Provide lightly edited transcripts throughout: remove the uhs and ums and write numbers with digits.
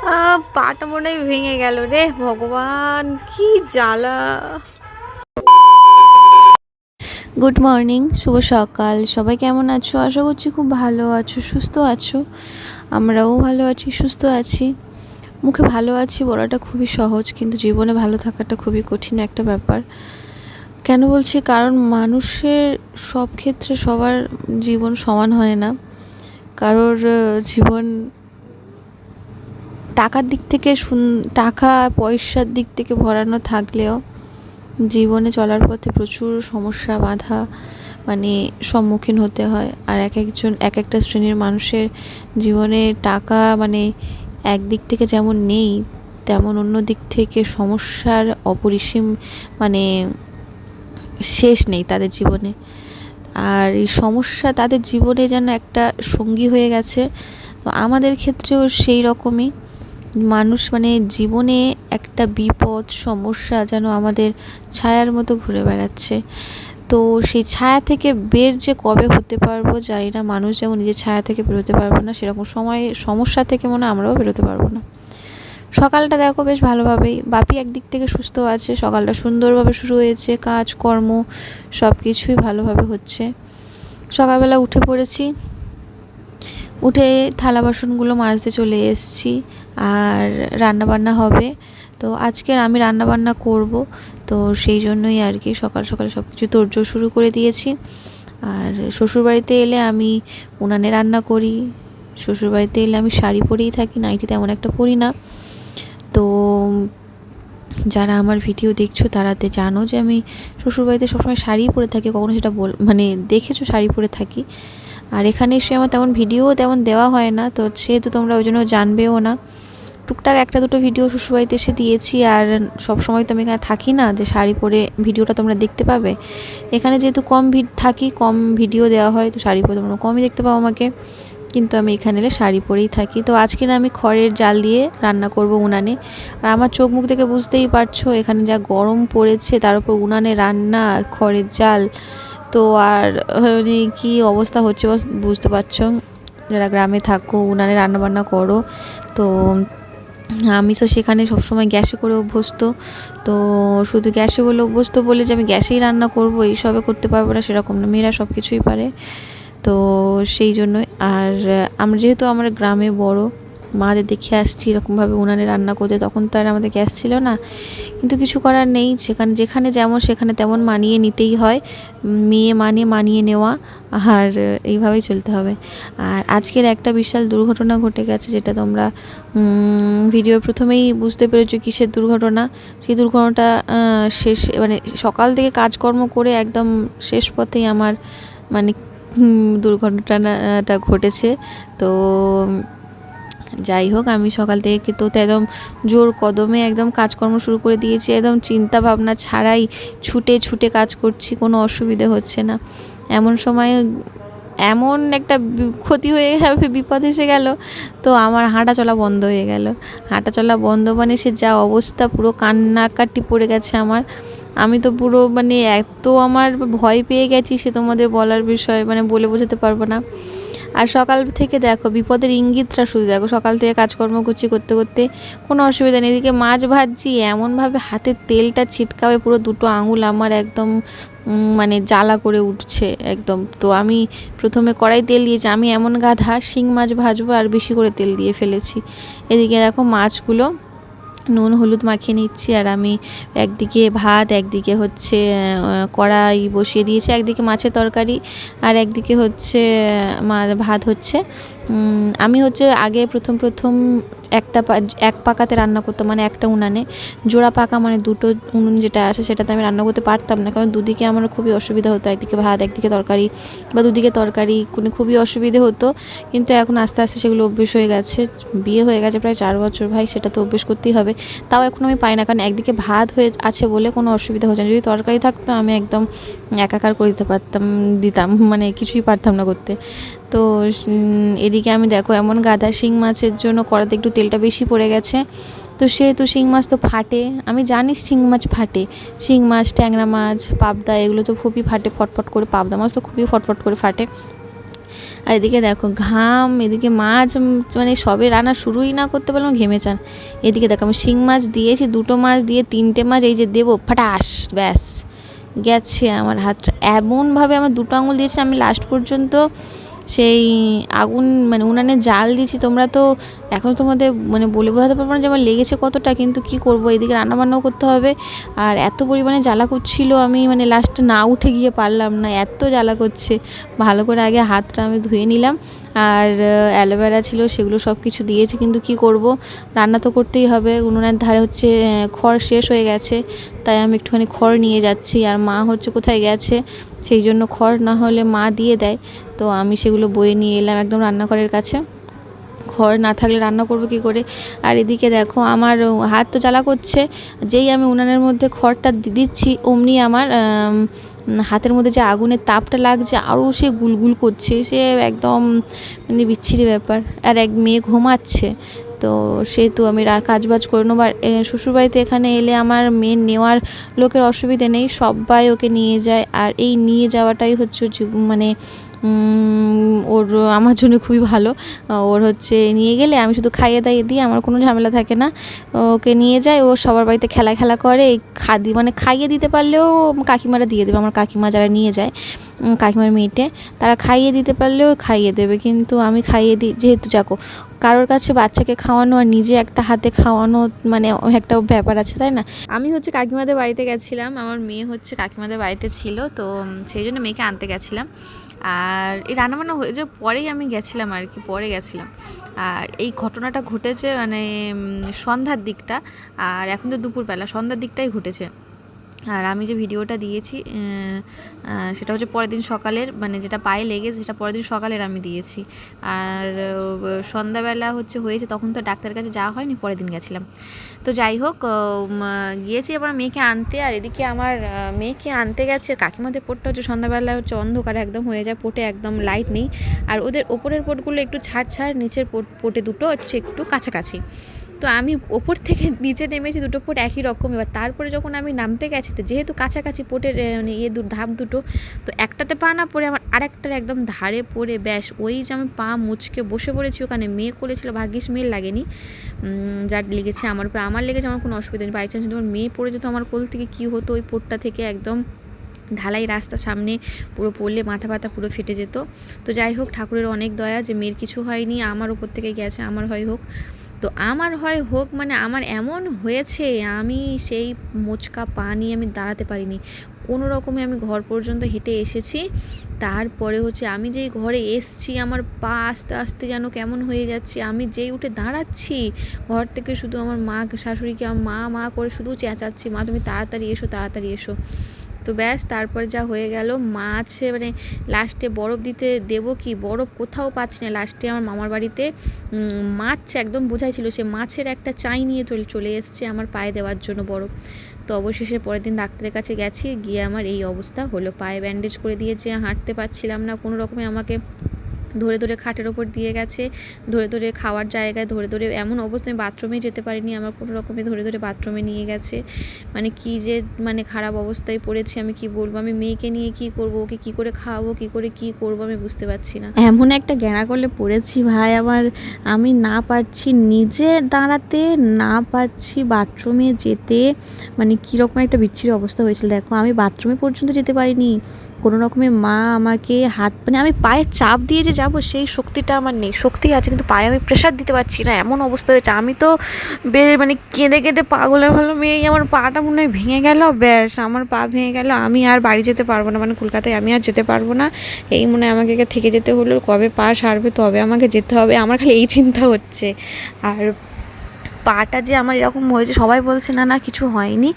পাটা মনে হয় ভেঙে গেল রে ভগবান, কি জ্বালা। গুড মর্নিং, শুভ সকাল। সবাই কেমন আছো? আশা করছি খুব ভালো আছো, সুস্থ আছো। আমরাও ভালো আছি, সুস্থ আছি। মুখে ভালো আছি বলাটা খুবই সহজ, কিন্তু জীবনে ভালো থাকাটা খুবই কঠিন একটা ব্যাপার। কেন বলছি? কারণ মানুষের সব ক্ষেত্রে সবার জীবন সমান হয় না। কারোর জীবন টাকার দিক থেকে টাকা পয়সার দিক থেকে ভরানো থাকলেও জীবনে চলার পথে প্রচুর সমস্যা বাধা সম্মুখীন হতে হয়। আর এক একটা শ্রেণীর মানুষের জীবনে টাকা একদিক থেকে যেমন নেই, তেমন অন্য দিক থেকে সমস্যার অপরিসীম শেষ নেই তাদের জীবনে। আর এই সমস্যা তাদের জীবনে যেন একটা সঙ্গী হয়ে গেছে। তো আমাদের ক্ষেত্রেও সেই রকমই মানুষ জীবনে একটা বিপদ সমস্যা যেন আমাদের ছায়ার মতো ঘুরে বেড়াচ্ছে। তো সেই ছায়া থেকে বের যে কবে হতে পারবো জানি না। মানুষ যেমন নিজের ছায়া থেকে বেরোতে পারবে না, সেরকম সমস্যা থেকে আমরাও বেরোতে পারবো না। সকালটা দেখো বেশ ভালোভাবেই, বাপি একদিক থেকে সুস্থ আছে, সকালটা সুন্দরভাবে শুরু হয়েছে, কাজকর্ম সব কিছুই ভালোভাবে হচ্ছে। সকালবেলা উঠে পড়েছি, উঠে থালা বাসনগুলো মাজতে চলে এসেছি। আর রান্নাবান্না হবে, তো আজকের আমি রান্নাবান্না করব। তো সেই জন্যই আর কি সকাল সকাল সব কিছু তোড়জোড় শুরু করে দিয়েছি। আর শ্বশুরবাড়িতে এলে আমি উনানে রান্না করি। শ্বশুরবাড়িতে এলে আমি শাড়ি পরেই থাকি, নাইটি তেমন একটা পরি না। তো যারা আমার ভিডিও দেখছো তারাতে জানো যে আমি শ্বশুরবাড়িতে সবসময় শাড়ি পরে থাকি, কখনো সেটা দেখেছো শাড়ি পরে থাকি। আর এখানে এসে আমার তেমন ভিডিও তেমন দেওয়া হয় না, তো সেহেতু তোমরা ওই জন্য জানবেও না। টুকটাক একটা দুটো ভিডিও শ্বশুরবাড়িতে এসে দিয়েছি। আর সব সময় তো আমি এখানে থাকি না যে শাড়ি পরে ভিডিওটা তোমরা দেখতে পাবে। এখানে যেহেতু কম থাকি, কম ভিডিও দেওয়া হয়, তো শাড়ি পরে তোমরা কমই দেখতে পাও আমাকে। কিন্তু আমি এখানে এলে শাড়ি পরেই থাকি। তো আজকে না আমি খড়ের জাল দিয়ে রান্না করব উনানে। আর আমার চোখ মুখ দেখে বুঝতেই পারছো এখানে যা গরম পড়েছে, তার উপর উনানে রান্না, খড়ের জাল। তো আর কি অবস্থা হচ্ছে বুঝতে পারছো। যারা গ্রামে থাকো, উনানে রান্নাবান্না করো, তো আমি তো সেখানে সবসময় গ্যাসে করে অভ্যস্ত। তো শুধু গ্যাসে বলে অভ্যস্ত বলে যে আমি গ্যাসেই রান্না করব এইসবে করতে পারবো না, সেরকম না। মেয়েরা সব কিছুই পারে। তো সেই জন্যই। আর আমরা যেহেতু আমরা গ্রামে বড়, মাদের দেখে আসছি এরকমভাবে উনানে রান্না করতে, তখন তো আর আমাদের গ্যাস ছিল না। কিন্তু কিছু করার নেই, যেখানে যেমন সেখানে তেমন মানিয়ে নিতেই হয়। মেয়ে মানিয়ে নেওয়া, আর এইভাবেই চলতে হবে। আর আজকের একটা বিশাল দুর্ঘটনা ঘটে গেছে, যেটা তোমরা ভিডিওর প্রথমেই বুঝতে পেরেছো কিসের দুর্ঘটনা। সেই দুর্ঘটনাটা সকাল থেকে কাজকর্ম করে একদম শেষ পথেই আমার দুর্ঘটনাটা ঘটেছে। তো যাই হোক, আমি সকাল থেকে তো একদম জোর কদমে একদম কাজকর্ম শুরু করে দিয়েছি, একদম চিন্তা ভাবনা ছাড়াই ছুটে ছুটে কাজ করছি, কোনো অসুবিধে হচ্ছে না। এমন সময় এমন একটা ক্ষতি হয়ে যাবে, বিপদ এসে গেল। তো আমার হাঁটা চলা বন্ধ হয়ে গেল। হাঁটা চলা বন্ধ সে যা অবস্থা, পুরো কান্নাকাটি পড়ে গেছে আমার। আমি তো পুরো এত আমার ভয় পেয়ে গেছি, সে তোমাদের বলার বিষয় বলে বোঝাতে পারবো না। আর সকাল থেকে দেখো বিপদের ইঙ্গিতটা শুধু দেখো, সকাল থেকে কাজকর্ম করতে করতে কোনো অসুবিধা নেই। এদিকে মাছ ভাজছি, এমনভাবে হাতের তেলটা ছিটকাবে, পুরো দুটো আঙুল আমার একদম জ্বালা করে উঠছে একদম। তো আমি প্রথমে কড়াই তেল দিয়েছি, আমি এমন গাধা, শিং মাছ ভাজবো আর বেশি করে তেল দিয়ে ফেলেছি। এদিকে দেখো মাছগুলো নুন হলুদ মাখিয়ে নিচ্ছি। আর আমি একদিকে ভাত, একদিকে হচ্ছে কড়াই বসিয়ে দিয়েছি, একদিকে মাছের তরকারি আর একদিকে হচ্ছে ভাত হচ্ছে। আমি হচ্ছে আগে প্রথম এক পাকাতে রান্না করতাম, একটা উনানে জোড়া পাকা, দুটো উনুন যেটা আছে সেটাতে আমি রান্না করতে পারতাম না, কারণ দুদিকে আমার খুবই অসুবিধা হতো। একদিকে ভাত, একদিকে তরকারি, বা দুদিকে তরকারি খুবই অসুবিধে হতো। কিন্তু এখন আস্তে আস্তে সেগুলো অভ্যেস হয়ে গেছে। বিয়ে হয়ে গেছে প্রায় 4 বছর, ভাই সেটা তো অভ্যেস করতেই হবে। তাও এখন আমি পাই না, কারণ একদিকে ভাত হয়ে আছে বলে কোনো অসুবিধা হচ্ছে না। যদি তরকারি থাকতো আমি একদম একাকার করে দিতাম, কিছুই পারতাম না করতে। তো এদিকে আমি দেখো এমন গাদা, শিং মাছের জন্য কড়াতে একটু তেলটা বেশি পড়ে গেছে। তো সেহেতু শিং মাছ তো ফাটে, আমি জানি শিং মাছ ফাটে। শিং মাছ, ট্যাংরা মাছ, পাবদা এগুলো তো খুবই ফাটে ফটফট করে। পাবদা মাছ তো খুবই ফটফট করে ফাটে। আর এদিকে দেখো ঘাম, এদিকে মাছ মানে সবে রান্না শুরুই না করতে পারলাম ঘেমে চান। এদিকে দেখো আমি শিং মাছ দিয়েছি, 2টো মাছ দিয়ে 3টে মাছ এই যে দেবো ফাটাস, ব্যাস গেছে আমার হাতটা। এমনভাবে আমার 2টো আঙুল দিয়েছে, আমি লাস্ট পর্যন্ত সেই আগুন মানে উনানে জাল দিয়েছি। তোমরা তো এখন তোমাদের মানে বলে বোঝাতে পারবো না যে আমার লেগেছে কতটা, কিন্তু কি করব, এদিকে রান্নাবান্নাও করতে হবে। আর এত পরিমাণে জ্বালা করছিল, আমি মানে লাস্টে না উঠে গিয়ে পারলাম না, এত জ্বালা করছে। ভালো করে আগে হাতটা আমি ধুয়ে নিলাম, আর অ্যালোভেরা ছিল সেগুলো সব কিছু দিয়েছি, কিন্তু কি করব, রান্না তো করতেই হবে। উনুনের ধারে হচ্ছে খড় শেষ হয়ে গেছে, তাই আমি একটুখানি খড় নিয়ে যাচ্ছি। আর মা হচ্ছে কোথায় গেছে, সেই জন্য খড় না হলে মা দিয়ে দেয়, তো আমি সেগুলো বয়ে নিয়ে এলাম একদম রান্নাঘরের কাছে। খড় না থাকলে রান্না করবো কী করে। আর এদিকে দেখো আমার হাত তো জ্বালা করছে, যেই আমি উনানের মধ্যে খড়টা দিচ্ছি অমনি আমার হাতের মধ্যে যে আগুনের তাপটা লাগছে আরও সে গুলগুল করছে, সে একদম মানে বিচ্ছিরি ব্যাপার। আর এক মেয়ে ঘুমাচ্ছে, তো সেহেতু আমি কাজবাজ করে নেবো। আর শ্বশুরবাড়িতে এখানে এলে আমার মেয়ে নেওয়ার লোকের অসুবিধে নেই, সবাই ওকে নিয়ে যায়। আর এই নিয়ে যাওয়াটাই হচ্ছে মানে ওর আমার জন্য খুবই ভালো। ওর হচ্ছে নিয়ে গেলে আমি শুধু খাইয়ে দাইয়ে দিই, আমার কোনো ঝামেলা থাকে না। ওকে নিয়ে যায়, ও সবার বাড়িতে খেলা করে। মানে খাইয়ে দিতে পারলেও কাকিমারা দিয়ে দেবে, আমার কাকিমা যারা নিয়ে যায়, কাকিমার মেয়েটে, তারা খাইয়ে দিতে পারলেও খাইয়ে দেবে, কিন্তু আমি খাইয়ে দিই। যেহেতু যাকো কারোর কাছে বাচ্চাকে খাওয়ানো আর নিজে একটা হাতে খাওয়ানো মানে একটা ব্যাপার আছে, তাই না। আমি হচ্ছে কাকিমাদের বাড়িতে গেছিলাম, আমার মেয়ে হচ্ছে কাকিমাদের বাড়িতে ছিল, তো সেই জন্য মেয়েকে আনতে গেছিলাম। আর এই রান্নাবান্না হয়ে যাওয়ার পরেই আমি গেছিলাম আর কি, পরে গেছিলাম। আর এই ঘটনাটা ঘটেছে মানে সন্ধ্যার দিকটা, আর এখন তো দুপুরবেলা, সন্ধ্যার দিকটাই ঘটেছে। আর আমি যে ভিডিওটা দিয়েছি সেটা হচ্ছে পরের দিন সকালের, মানে যেটা পায়ে লেগেছে সেটা পরের দিন সকালের আমি দিয়েছি। আর সন্ধ্যাবেলা হয়েছে, তখন তো ডাক্তারের কাছে যাওয়া হয়নি, পরের দিন গেছিলাম। তো যাই হোক, গিয়েছি এবার মেয়েকে আনতে। আর এদিকে আমার মেয়েকে আনতে গেছে, কাকিমাদের পোটটা হচ্ছে সন্ধ্যাবেলা অন্ধকার একদম হয়ে যায়, পোটে একদম লাইট নেই। আর ওদের ওপরের পোটগুলো একটু ছাড়, নিচের পোটে দুটো হচ্ছে একটু কাছাকাছি। তো আমি ওপর থেকে নিচে নেমেছি, 2টো পোট একই রকম। এবার তারপরে যখন আমি নামতে গেছি, তো যেহেতু কাছাকাছি পোটের মানে ধাপ দুটো, তো একটাতে পা না পড়ে আমার আরেকটার একদম ধারে পড়ে ব্যাস ওই যে আমি পা মুচকে বসে পড়েছি ওখানে। মেয়ে করেছিল, ভাগ্যিস মেয়ের লাগেনি, যার লেগেছে আমার উপরে, আমার লেগেছে, আমার কোনো অসুবিধা নেই। বাই চান্স তোমার মেয়ে পড়ে যেত আমার কোল থেকে কী হতো, ওই পোটটা থেকে একদম ঢালাই রাস্তা সামনে পুরো পড়লে মাথা ব্যথা পুরো ফেটে যেত। তো যাই হোক, ঠাকুরের অনেক দয়া যে মেয়ের কিছু হয়নি, আমার উপর থেকে গেছে, আমার হোক। তো আমার হোক মানে আমার এমন হয়েছে, আমি সেই মোচকা পা নিয়ে আমি দাঁড়াতে পারিনি, কোনো রকমে আমি ঘর পর্যন্ত হেঁটে এসেছি। তারপরে আমি যেই ঘরে এসছি, আমার পা আস্তে আস্তে যেন কেমন হয়ে যাচ্ছে। আমি যেই উঠে দাঁড়াচ্ছি ঘর থেকে, শুধু আমার মা শাশুড়িকে মা করে শুধু চেঁচাচ্ছি, মা তুমি তাড়াতাড়ি এসো। তো ব্যাস তারপরে যা হয়ে গেল, মাছ মানে লাস্টে বরফ দিতে দেবো কি, বরফ কোথাও পাচ্ছি না। লাস্টে আমার মামার বাড়িতে মাছ একদম বোঝাই ছিল, সে মাছের একটা চাই নিয়ে চলে এসছে আমার পায়ে দেওয়ার জন্য বরফ। তো অবশেষে পরের দিন ডাক্তারের কাছে গেছি, গিয়ে আমার এই অবস্থা হলো, পায়ে ব্যান্ডেজ করে দিয়েছে, হাঁটতে পারছিলাম না, কোনো রকমে আমাকে ধরে খাটের ওপর দিয়ে গেছে, ধরে খাওয়ার জায়গায় ধরে এমন অবস্থায় বাথরুমে যেতে পারিনি, আমার কোনো রকমে ধরে বাথরুমে নিয়ে গেছে। মানে কি যে মানে খারাপ অবস্থায় পড়েছি, আমি কি বলবো। আমি মেয়েকে নিয়ে কি করব, ওকে কি করে খাওয়াবো, কি করব আমি বুঝতে পারছি না। এমন একটা গ্যাঁড়া করলে পড়েছি ভাই, আবার আমি না পারছি নিজে দাঁড়াতে, না পারছি বাথরুমে যেতে, মানে কীরকম একটা বিচ্ছিরি অবস্থা হয়েছিল। দেখো আমি বাথরুমে পর্যন্ত যেতে পারিনি কোনো রকমে, মা আমাকে হাত মানে আমি পায়ে চাপ দিয়ে যে যাবো সেই শক্তিটা আমার নেই, শক্তি আছে কিন্তু পায়ে আমি প্রেশার দিতে পারছি না, এমন অবস্থা হয়েছে। আমি তো মানে কেঁদে পাগলে ভালো মেয়ে, আমার পাটা মনে হয় ভেঙে গেল, ব্যাস আমার পা ভেঙে গেল, আমি আর বাড়ি যেতে পারবো না, মানে কলকাতায় আমি আর যেতে পারবো না, এই মনে হয় আমাকে থেকে যেতে হলো, কবে পা সারবে তবে আমাকে যেতে হবে, আমার খালি এই চিন্তা হচ্ছে। আর পাটা যে আমার এরকম হয়েছে, সবাই বলছে না কিছু হয়নি,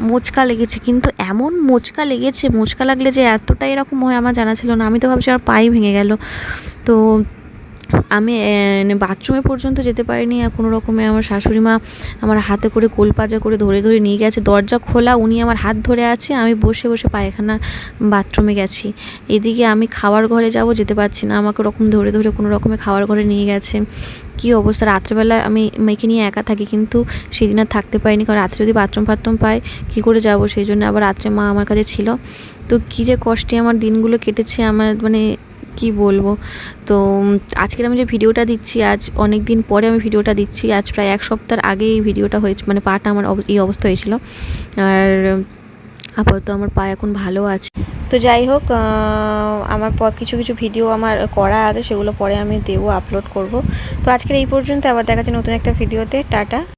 মোচকা লেগেছে, কিন্তু এমন মোচকা লেগেছে, মোচকা লাগলে যে এতটা এরকম হয় আমার জানা ছিল না। আমি তো ভাবছি আমার পাই ভেঙে গেল। তো আমি বাথরুমে পর্যন্ত যেতে পারিনি, আর কোনো রকমে আমার শাশুড়ি মা আমার হাতে করে কোলপাজা করে ধরে নিয়ে গেছে, দরজা খোলা, উনি আমার হাত ধরে আছে, আমি বসে পায়খানা বাথরুমে গেছি। এদিকে আমি খাওয়ার ঘরে যেতে পারছি না, আমাকে ওরকম ধরে কোনো রকমে খাওয়ার ঘরে নিয়ে গেছে। কী অবস্থা, রাত্রেবেলা আমি মেয়েকে নিয়ে একা থাকি, কিন্তু সেদিন আর থাকতে পারিনি, কারণ রাত্রে যদি বাথরুম পাই কী করে যাব, সেই জন্য আবার রাত্রে মা আমার কাছে ছিল। তো কী যে কষ্টে আমার দিনগুলো কেটেছে, আমার মানে কি বলবো। তো আজকের আমি যে ভিডিওটা দিচ্ছি, আজ অনেক দিন পরে আমি ভিডিওটা দিচ্ছি। আজ প্রায় 1 সপ্তাহ আগে এই ভিডিওটা হয়েছে, মানে পাটা আমার এই অবস্থা হয়েছিল। আর আপাতত আমার পা এখন ভালো আছে। তো যাই হোক, আমার কিছু কিছু ভিডিও আমার করা আছে, সেগুলো পরে আমি দেবো, আপলোড করব। তো আজকের এই পর্যন্ত, আবার দেখা যাচ্ছে নতুন একটা ভিডিওতে। টাটা।